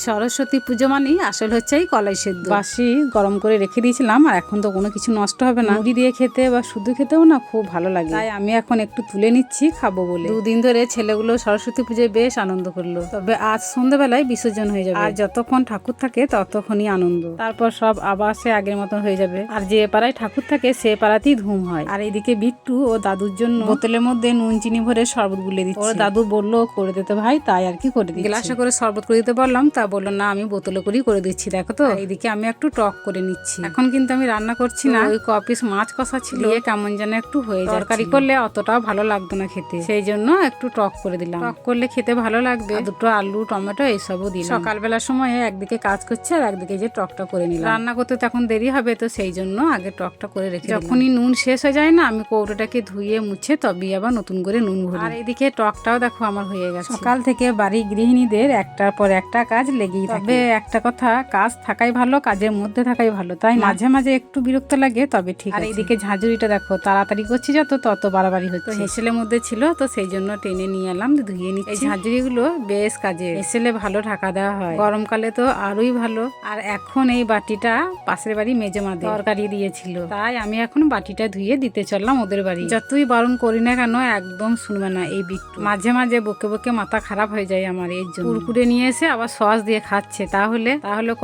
সরস্বতী পুজো মানেই আসল হচ্ছে এই কলাই সেদ্ধ। বাসি গরম করে রেখে দিয়েছিলাম, আর এখন তো কোনো কিছু নষ্ট হবে না। মুড়ি দিয়ে খেতে বা শুধু খেতেও না খুব ভালো লাগে, তাই আমি এখন একটু তুলে নিচ্ছি খাবো বলে। দুদিন ধরে ছেলেগুলো সরস্বতী পুজোয় বেশ আনন্দ করলো, তবে আজ সন্ধ্যাবেলায় বিসর্জন হয়ে যাবে। আর যতক্ষণ ঠাকুর থাকে ততক্ষণই আনন্দ, তারপর সব আবার সে আগের মতন হয়ে যাবে। আর যে পাড়ায় ঠাকুর থাকে সে পাড়াতেই ধুম হয়। আর এইদিকে বিট্টু ও দাদুর জন্য বোতলের মধ্যে নুন চিনি ভরে শরবত গুলে দিচ্ছে। ওর দাদু বললো করে দিতে ভাই, তাই আর কি করে দিই। গ্লাসে করে শরবত করে দিতে বললাম, তা বললো না আমি বোতলে করেই করে দিচ্ছি। দেখো তো এইদিকে আমি একটু টক করে নিচ্ছি। এখন কিন্তু আমি রান্না করছি না, ওই কপিস মাছ কষা ছিল, কেমন যেন একটু হয়ে যায়। তরকারি করলে অতটাও ভালো লাগতো না খেতে, সেই জন্য একটু টক করে দিলাম। টক করলে খেতে ভালো লাগবে। দুটো আলু টমেটো এইসবও দিলাম। সকালবেলার সময় একদিকে কাজ করছে আর একদিকে যে টকটা করে নিলাম। রান্না করতে তখন দেরি হবে, তো সেই জন্য আগে টকটা করে রেখে যখনই নুন শেষ হয়ে যায় না, আমি কৌটোটাকে ধুয়ে মুছে তবেই আবার নতুন করে নুন ভরি। আর এইদিকে টকটাও দেখো আমার হয়ে গেছে। সকাল থেকে বাড়ি গৃহিণীদের একটার পর একটা কাজ লেগেই থাকে। একটা কথা, কাজ থাকাই ভালো, কাজের মধ্যে থাকাই ভালো, তাই মাঝে মাঝে একটু বিরক্ত লাগে, তবে ঠিক আছে। আর এইদিকে ঝাঁঝুরিটা দেখো তাড়াতাড়ি করছি যত তত বাড়াবাড়ি হচ্ছে। হেসেলের মধ্যে ছিল তো সেই জন্য টেনে নিয়ে এলাম, ধুয়ে নিচ্ছি। এই ঝাঁঝুরি গুলো বেশ কাজে, হেসেলে ভালো ঢাকা দেওয়া হয়, গরমকালে তো আরোই ভালো। আর এখন এই বাটিটা পাশের বাড়ি মেজমাদের তরকারি দিয়েছিল, তাই আমি এখন বাটিটা ধুয়ে দিতে চললাম ওদের বাড়ি। যতই বারণ করি না কেন একদম শুনবে না এই বিট্টু। মাঝে মাঝে বকে বকে মাথা খারাপ হয়ে যায় আমার এর জন্য। কুরকুরে নিয়ে এসে আবার সস দিয়ে খাচ্ছে, তাহলে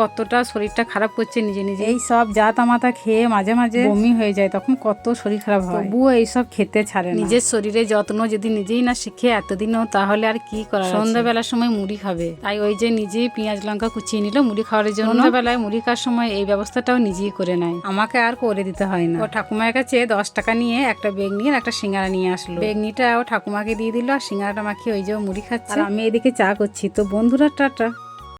কতটা শরীরটা খারাপ করছে নিজে নিজে। এই সব জাতা মাথা খেয়ে মাঝে মাঝে বমি হয়ে যায়, তখন কত শরীর খারাপ হয়, তবুও এইসব খেতে ছাড়ে না। নিজের শরীরের যত্ন যদি নিজেই না শিখে এতদিনও, তাহলে আর কি করা। সন্ধ্যাবেলার সময় মুড়ি খাবে, তাই ওই যে নিজেই পেঁয়াজ লঙ্কা কুচিয়ে নিল মুড়ি খাওয়ার জন্য। সন্ধ্যাবেলায় মুড়ি খাওয়ার সময় এই ব্যবস্থাটাও নিজেই করে নেয়, আমাকে আর করে দিতে হয় না। ও ঠাকুমার কাছে 10 টাকা নিয়ে একটা বেগনি আর একটা সিঙ্গারা নিয়ে আসলো। বেগনিটা ও ঠাকুমাকে দিয়ে দিল, আর সিঙ্গারাটা মাখিয়ে ওই যে মুড়ি খাচ্ছে, আর আমি এদিকে চা করছি। তো বন্ধুরা টাটা।